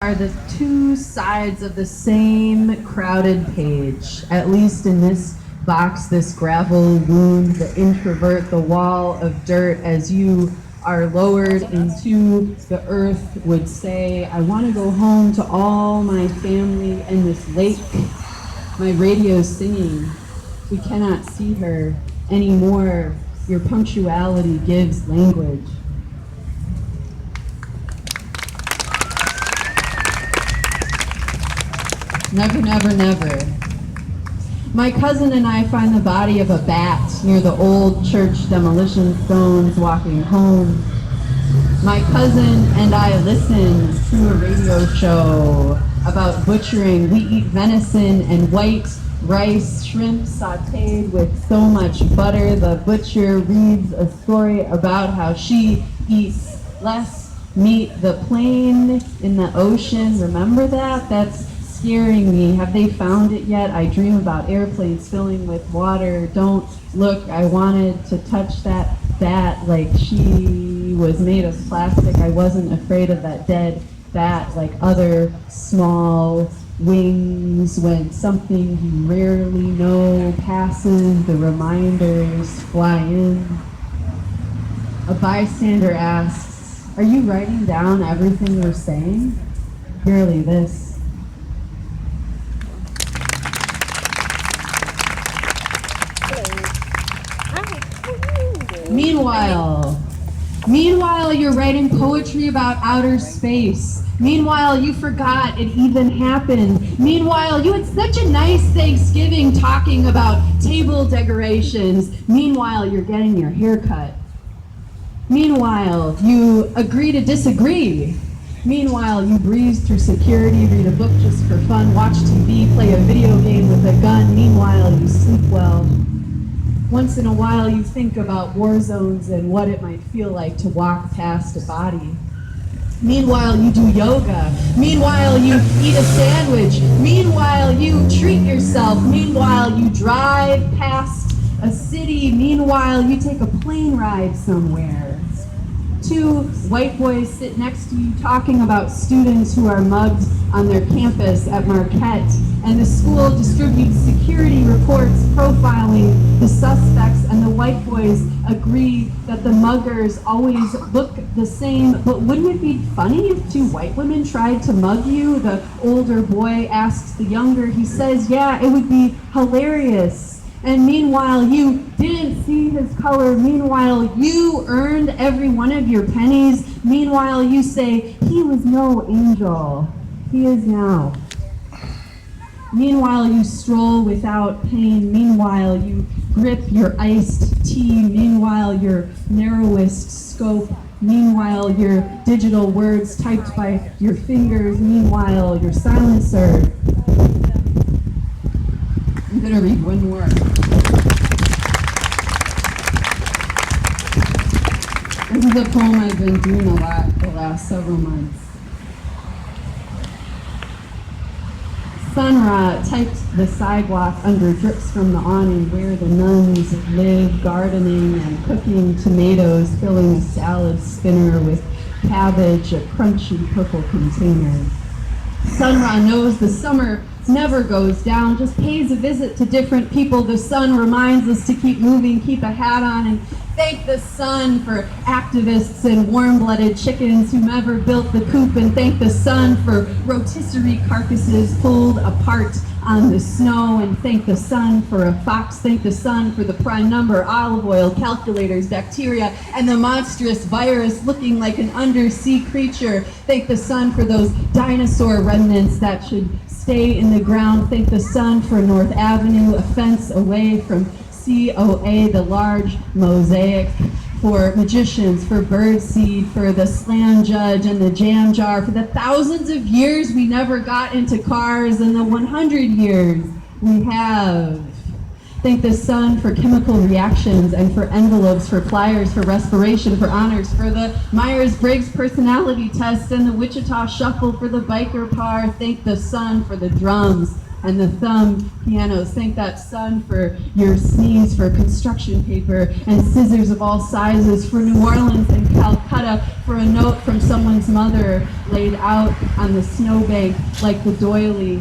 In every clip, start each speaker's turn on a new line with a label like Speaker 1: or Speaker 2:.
Speaker 1: are the two sides of the same crowded page, at least in this box, this gravel wound, the introvert, the wall of dirt as you are lowered into the earth would say, I want to go home to all my family and this lake. My radio's singing. We cannot see her anymore. Your punctuality gives language. Never, never, never. My cousin and I find the body of a bat near the old church demolition stones walking home. My cousin and I listen to a radio show about butchering. We eat venison and white rice, shrimp sauteed with so much butter. The butcher reads a story about how she eats less meat. The plane in the ocean, remember that? That's scaring me. Have they found it yet? I dream about airplanes filling with water. Don't look. I wanted to touch that bat like she was made of plastic. I wasn't afraid of that dead bat like other small wings. When something you rarely know passes, the reminders fly in. A bystander asks, are you writing down everything we're saying? Barely this. Meanwhile, you're writing poetry about outer space. Meanwhile, you forgot it even happened. Meanwhile, you had such a nice Thanksgiving talking about table decorations. Meanwhile, you're getting your hair cut. Meanwhile, you agree to disagree. Meanwhile, you breeze through security, read a book just for fun, watch TV, play a video game with a gun. Meanwhile, you sleep well. Once in a while, you think about war zones and what it might feel like to walk past a body. Meanwhile, you do yoga. Meanwhile, you eat a sandwich. Meanwhile, you treat yourself. Meanwhile, you drive past a city. Meanwhile, you take a plane ride somewhere. Two white boys sit next to you talking about students who are mugged on their campus at Marquette, and the school distributes security reports profiling the suspects, and the white boys agree that the muggers always look the same. But wouldn't it be funny if two white women tried to mug you? The older boy asks the younger. He says, yeah, it would be hilarious. And meanwhile, you didn't see his color. Meanwhile, you earned every one of your pennies. Meanwhile, you say, he was no angel. He is now. Meanwhile, you stroll without pain. Meanwhile, you grip your iced tea. Meanwhile, your narrowest scope. Meanwhile, your digital words typed by your fingers. Meanwhile, your silencer. I'm going to read one more. This is a poem I've been doing a lot the last several months. Sun Ra typed the sidewalk under drips from the awning where the nuns live, gardening and cooking tomatoes, filling a salad spinner with cabbage, a crunchy purple container. Sun Ra knows the summer never goes down, just pays a visit to different people. The sun reminds us to keep moving, keep a hat on, and thank the sun for activists and warm-blooded chickens who never built the coop, and thank the sun for rotisserie carcasses pulled apart on the snow, and thank the sun for a fox, thank the sun for the prime number, olive oil, calculators, bacteria, and the monstrous virus looking like an undersea creature. Thank the sun for those dinosaur remnants that should stay in the ground. Thank the sun for North Avenue, a fence away from COA, the large mosaic, for magicians, for birdseed, for the slam judge and the jam jar, for the thousands of years we never got into cars, and the 100 years we have. Thank the sun for chemical reactions and for envelopes, for flyers, for respiration, for honors, for the Myers-Briggs personality test and the Wichita Shuffle, for the biker par. Thank the sun for the drums and the thumb pianos. Thank that sun for your sneeze, for construction paper and scissors of all sizes, for New Orleans and Calcutta, for a note from someone's mother laid out on the snowbank like a doily,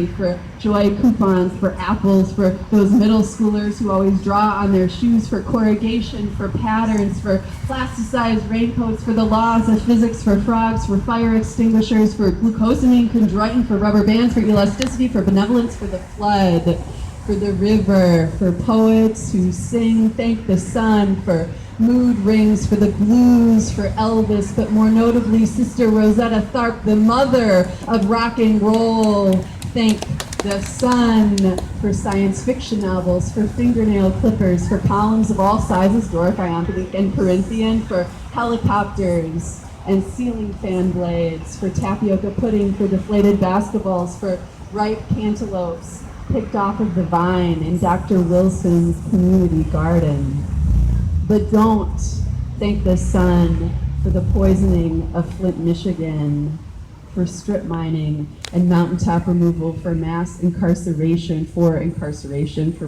Speaker 1: for joy coupons, for apples, for those middle schoolers who always draw on their shoes, for corrugation, for patterns, for plasticized raincoats, for the laws of physics, for frogs, for fire extinguishers, for glucosamine, chondroitin, for rubber bands, for elasticity, for benevolence, for the flood, for the river, for poets who sing, thank the sun, for mood rings, for the blues, for Elvis, but more notably Sister Rosetta Tharpe, the mother of rock and roll. Thank the sun for science fiction novels, for fingernail clippers, for columns of all sizes, Doric, Iambic, and Corinthian, for helicopters and ceiling fan blades, for tapioca pudding, for deflated basketballs, for ripe cantaloupes picked off of the vine in Dr. Wilson's community garden. But don't thank the sun for the poisoning of Flint, Michigan, for strip mining and mountaintop removal, for mass incarceration, for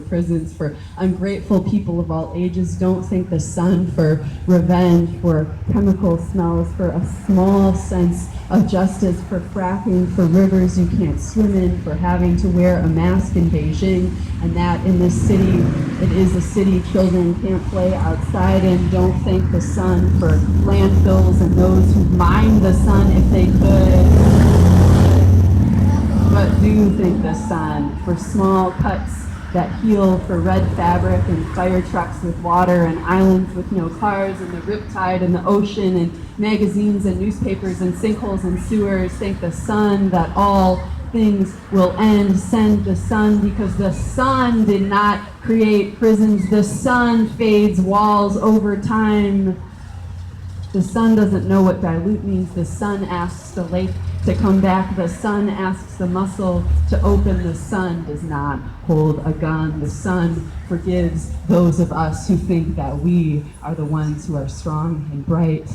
Speaker 1: prisons, for ungrateful people of all ages. Don't thank the sun for revenge, for chemical smells, for a small sense of justice, for fracking, for rivers you can't swim in, for having to wear a mask in Beijing, and that in this city, it is a city children can't play outside in. Don't thank the sun for landfills and those who mine the sun if they could. But do thank the sun for small cuts that heal, for red fabric and fire trucks with water and islands with no cars and the riptide and the ocean and magazines and newspapers and sinkholes and sewers. Thank the sun that all things will end. Send the sun, because the sun did not create prisons. The sun fades walls over time. The sun doesn't know what dilute means. The sun asks the lake to come back. The sun asks the muscle to open. The sun does not hold a gun. The sun forgives those of us who think that we are the ones who are strong and bright.